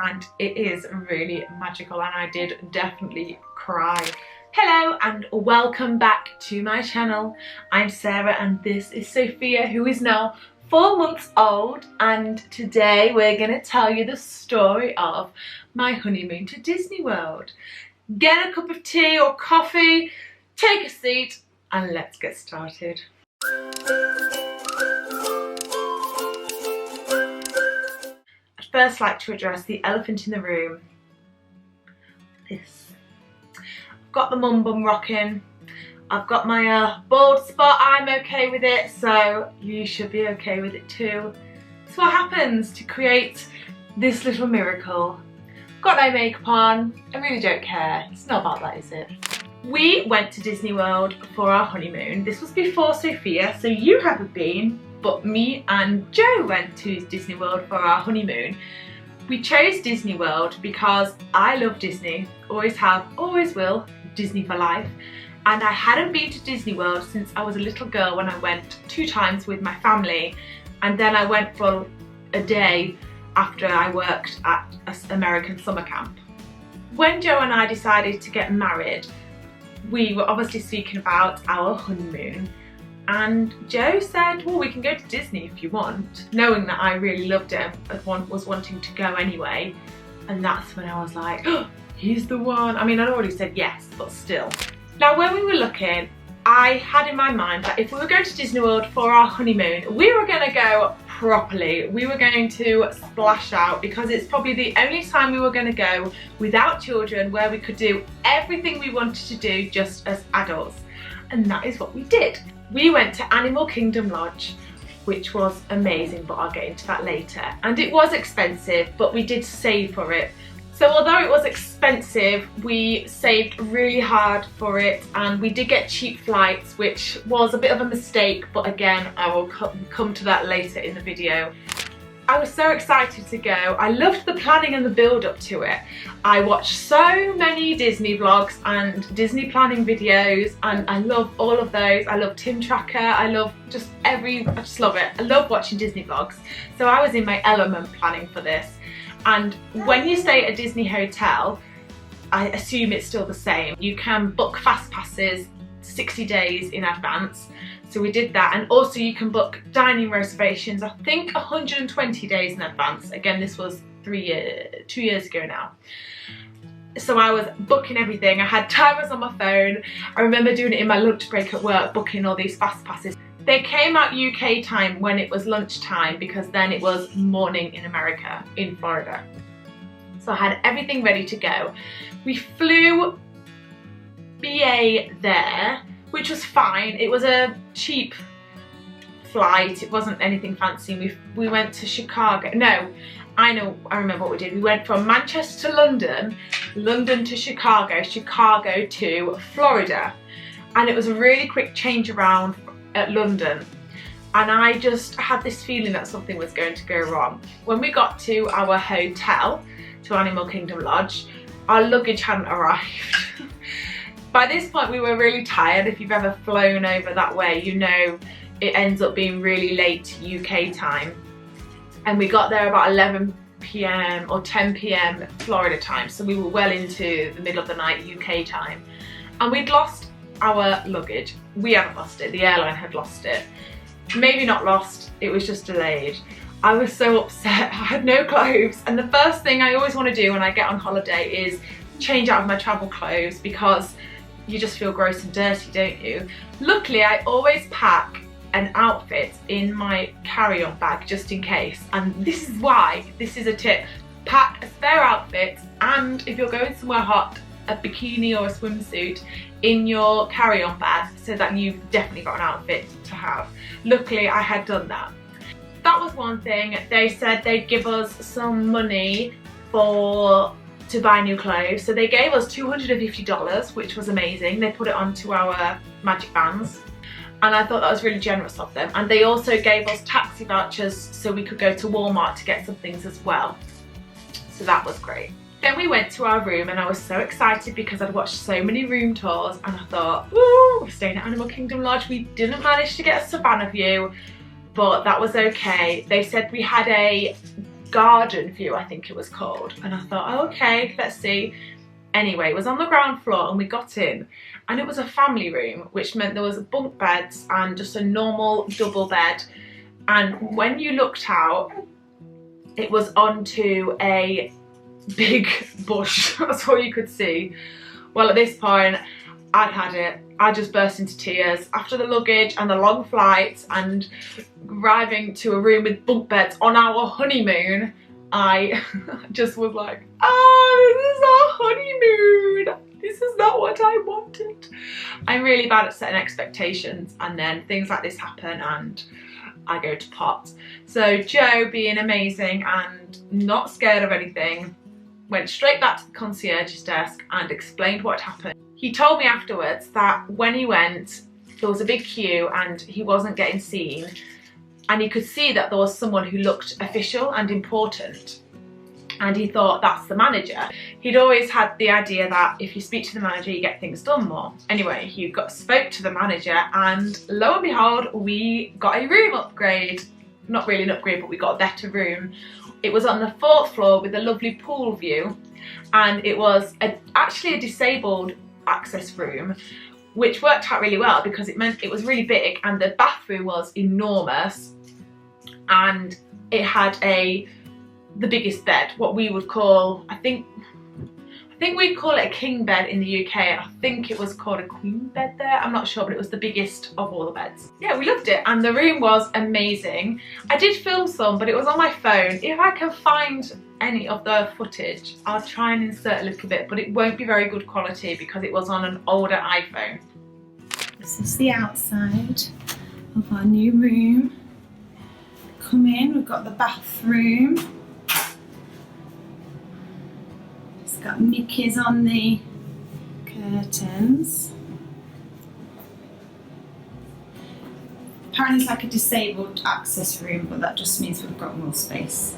and it is really magical, and I did definitely cry. Hello and welcome back to my channel. I'm Sarah and this is Sophia, who is now 4 months old, and today we're going to tell you the story of my honeymoon to Disney World. Get a cup of tea or coffee, take a seat and let's get started. I'd first like to address the elephant in the room. This. I've got the mum bum rocking. I've got my bald spot. I'm okay with it, so you should be okay with it too. So what happens to create this little miracle? Got no makeup on. I really don't care. It's not about that, is it? We went to Disney World for our honeymoon. This was before Sophia, so you haven't been, but me and Joe went to Disney World for our honeymoon. We chose Disney World because I love Disney, always have, always will, Disney for life. And I hadn't been to Disney World since I was a little girl when I went 2 times with my family, and then I went for a day after I worked at an American summer camp. When Joe and I decided to get married, we were obviously speaking about our honeymoon, and Joe said, well, we can go to Disney if you want, knowing that I really loved it and was wanting to go anyway. And that's when I was like, oh, he's the one. I mean, I'd already said yes, but still. Now, when we were looking, I had in my mind that if we were going to Disney World for our honeymoon, we were going to go properly. We were going to splash out, because it's probably the only time we were going to go without children where we could do everything we wanted to do just as adults. And that is what we did. We went to Animal Kingdom Lodge, which was amazing, but I'll get into that later. And it was expensive, but we did save for it. So although it was expensive, we saved really hard for it, and we did get cheap flights, which was a bit of a mistake, but again, I will come to that later in the video. I was so excited to go. I loved the planning and the build up to it. I watched so many Disney vlogs and Disney planning videos, and I love all of those. I love Tim Tracker, I just love it. I love watching Disney vlogs. So I was in my element planning for this. And when you stay at a Disney hotel, I assume it's still the same. You can book fast passes 60 days in advance. So we did that, and also you can book dining reservations, I think 120 days in advance. Again, this was 2 years ago now. So I was booking everything. I had timers on my phone. I remember doing it in my lunch break at work, booking all these fast passes. They came out UK time when it was lunchtime, because then it was morning in America, in Florida. So I had everything ready to go. We flew BA there, which was fine. It was a cheap flight. It wasn't anything fancy. We went to Chicago. No, I remember what we did. We went from Manchester to London, London to Chicago, Chicago to Florida. And it was a really quick change around at London, and I just had this feeling that something was going to go wrong. When we got to our hotel, to Animal Kingdom Lodge, our luggage hadn't arrived. By this point we were really tired. If you've ever flown over that way, you know it ends up being really late UK time, and we got there about 11 PM or 10 PM Florida time, so we were well into the middle of the night UK time, and we'd lost our luggage. We hadn't lost it, the airline had lost it. Maybe not lost, it was just delayed. I was so upset. I had no clothes, and the first thing I always want to do when I get on holiday is change out of my travel clothes, because you just feel gross and dirty, don't you? Luckily, I always pack an outfit in my carry-on bag just in case, and this is why, this is a tip. Pack a spare outfit, and if you're going somewhere hot, a bikini or a swimsuit in your carry-on bag, so that you've definitely got an outfit to have. Luckily, I had done that. That was one thing. They said they'd give us some money to buy new clothes, so they gave us $250, which was amazing. They put it onto our magic bands, and I thought that was really generous of them. And they also gave us taxi vouchers so we could go to Walmart to get some things as well. So that was great. Then we went to our room, and I was so excited because I'd watched so many room tours, and I thought, woo, we're staying at Animal Kingdom Lodge. We didn't manage to get a Savannah view, but that was okay. They said we had a garden view, I think it was called. And I thought, oh, okay, let's see. Anyway, it was on the ground floor and we got in and it was a family room, which meant there was bunk beds and just a normal double bed. And when you looked out, it was onto a big bush. That's all you could see. Well, at this point, I'd had it. I just burst into tears after the luggage and the long flights and arriving to a room with bunk beds on our honeymoon. I just was like, oh, this is our honeymoon. This is not what I wanted. I'm really bad at setting expectations, and then things like this happen and I go to pot. So Joe, being amazing and not scared of anything, went straight back to the concierge's desk and explained what had happened. He told me afterwards that when he went, there was a big queue and he wasn't getting seen, and he could see that there was someone who looked official and important, and he thought that's the manager. He'd always had the idea that if you speak to the manager you get things done more. Anyway, he spoke to the manager and lo and behold, we got a room upgrade. Not really an upgrade, but we got a better room. It was on the 4th floor with a lovely pool view, and it was actually a disabled access room, which worked out really well because it meant it was really big and the bathroom was enormous, and it had the biggest bed, what we would call, I think we'd call it a king bed in the UK. I think it was called a queen bed there, I'm not sure, but it was the biggest of all the beds. Yeah, we loved it and the room was amazing. I did film some, but it was on my phone. If I can find any of the footage, I'll try and insert a little bit, but it won't be very good quality because it was on an older iPhone. This is the outside of our new room. Come in, we've got the bathroom. It's got Mickey's on the curtains. Apparently it's like a disabled access room, but that just means we've got more space.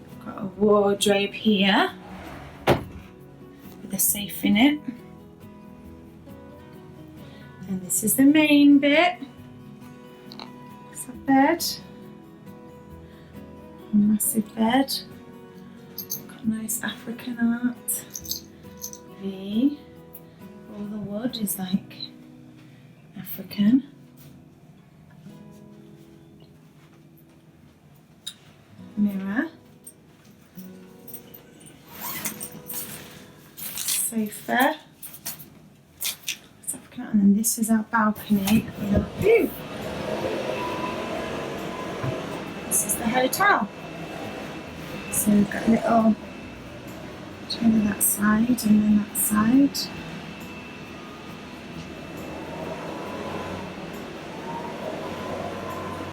We've got a wardrobe here with a safe in it. And this is the main bit. It's a bed. A massive bed. Got nice African art. All the wood is like African. Mirror. Sofa. And then this is our balcony with a view. This is the hotel. So we've got a little on that side and then that side.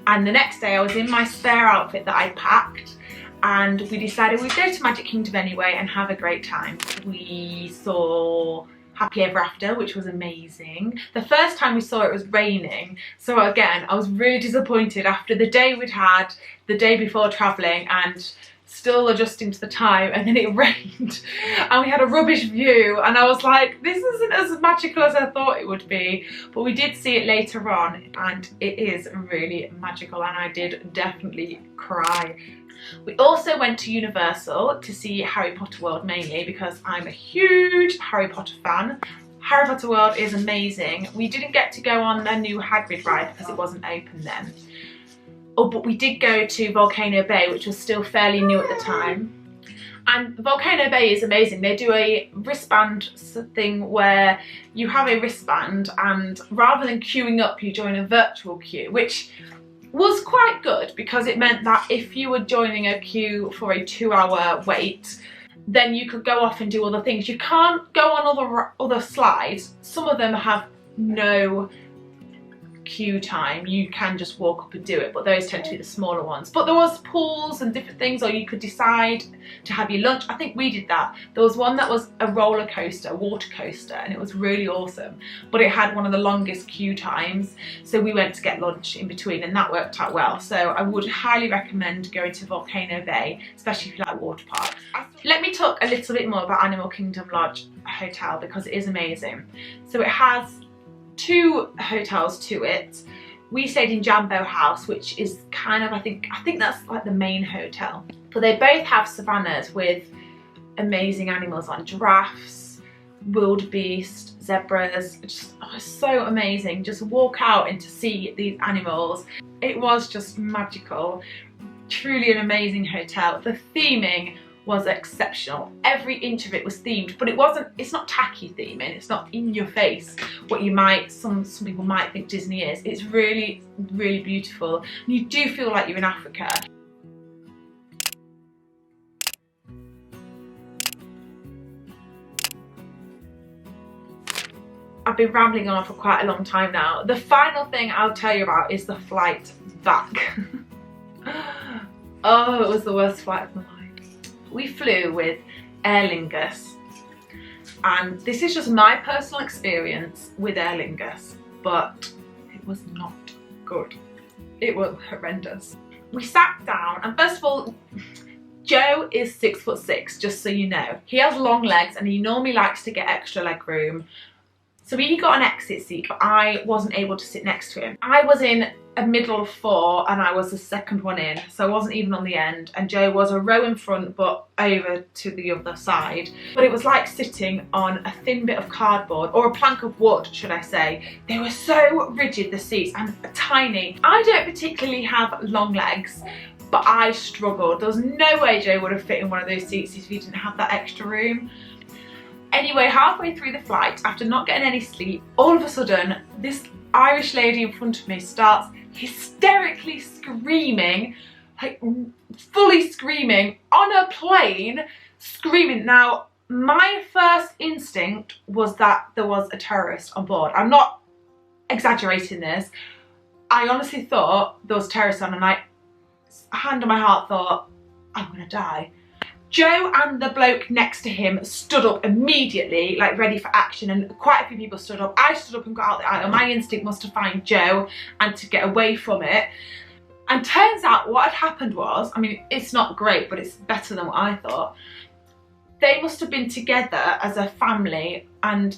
And the next day I was in my spare outfit that I packed, and we decided we'd go to Magic Kingdom anyway and have a great time. We saw Happy Ever After, which was amazing. The first time we saw it was raining, so again I was really disappointed after the day we'd had the day before travelling and still adjusting to the time, and then it rained and we had a rubbish view, and I was like, this isn't as magical as I thought it would be. But we did see it later on and it is really magical, and I did definitely cry. We also went to Universal to see Harry Potter World, mainly because I'm a huge Harry Potter fan. Harry Potter World is amazing. We didn't get to go on a new Hagrid ride because it wasn't open then. Oh, but we did go to Volcano Bay, which was still fairly new at the time. And Volcano Bay is amazing. They do a wristband thing where you have a wristband and rather than queuing up, you join a virtual queue, which was quite good because it meant that if you were joining a queue for a 2-hour wait, then you could go off and do other things. You can't go on other slides. Some of them have no queue time. You can just walk up and do it, but those tend to be the smaller ones. But there was pools and different things, or you could decide to have your lunch. I think we did that. There was one that was a roller coaster, a water coaster, and it was really awesome, but it had one of the longest queue times, so we went to get lunch in between and that worked out well. So I would highly recommend going to Volcano Bay, especially if you like water parks. Let me talk a little bit more about Animal Kingdom Lodge Hotel because it is amazing. So it has 2 hotels to it. We stayed in Jambo House, which is kind of, I think that's like the main hotel. But they both have savannas with amazing animals like giraffes, wildebeest, zebras. Just so amazing. Just walk out and to see these animals. It was just magical. Truly an amazing hotel. The theming was exceptional. Every inch of it was themed, but it's not tacky theming, it's not in your face what you might, some people might think Disney is. It's really, really beautiful. And you do feel like you're in Africa. I've been rambling on for quite a long time now. The final thing I'll tell you about is the flight back. Oh, it was the worst flight of my life. We flew with Aer Lingus, and this is just my personal experience with Aer Lingus, but it was not good. It was horrendous. We sat down, and first of all, Joe is 6'6", just so you know. He has long legs and he normally likes to get extra leg room. So he got an exit seat, but I wasn't able to sit next to him. I was in a middle of 4 and I was the second one in, so I wasn't even on the end, and Joe was a row in front but over to the other side. But it was like sitting on a thin bit of cardboard, or a plank of wood should I say. They were so rigid, the seats, and tiny. I don't particularly have long legs, but I struggled. There was no way Joe would have fit in one of those seats if he didn't have that extra room. Anyway, halfway through the flight, after not getting any sleep, all of a sudden, this Irish lady in front of me starts hysterically screaming, like fully screaming, on a plane, screaming. Now, my first instinct was that there was a terrorist on board. I'm not exaggerating this. I honestly thought there was terrorists on, and hand on my heart, thought, I'm gonna die. Joe and the bloke next to him stood up immediately, like ready for action, and quite a few people stood up. I stood up and got out the aisle. My instinct was to find Joe and to get away from it. And turns out what had happened was, I mean, it's not great, but it's better than what I thought. They must have been together as a family, and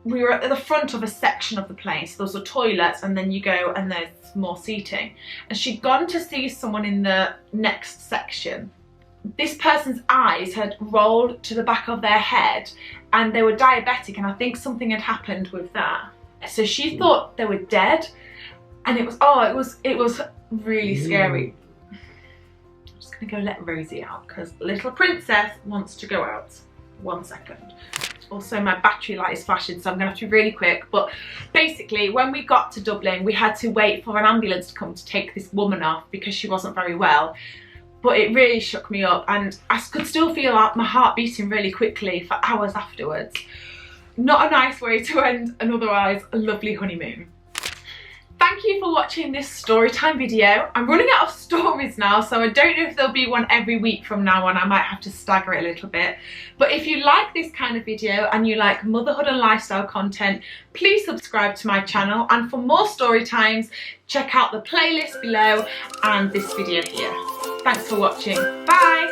we were at the front of a section of the plane. So those were toilets, and then you go and there's more seating. And she'd gone to see someone in the next section. This person's eyes had rolled to the back of their head, and they were diabetic, and I think something had happened with that. So she thought they were dead, and it was really scary. I'm just gonna go let Rosie out because little princess wants to go out. 1 second. Also, my battery light is flashing, so I'm gonna have to be really quick. But basically, when we got to Dublin, we had to wait for an ambulance to come to take this woman off because she wasn't very well. But it really shook me up, and I could still feel my heart beating really quickly for hours afterwards. Not a nice way to end an otherwise lovely honeymoon. Thank you for watching this story time video. I'm running out of stories now, so I don't know if there'll be one every week from now on. I might have to stagger it a little bit. But if you like this kind of video and you like motherhood and lifestyle content, please subscribe to my channel. And for more story times, check out the playlist below and this video here. Thanks for watching. Bye!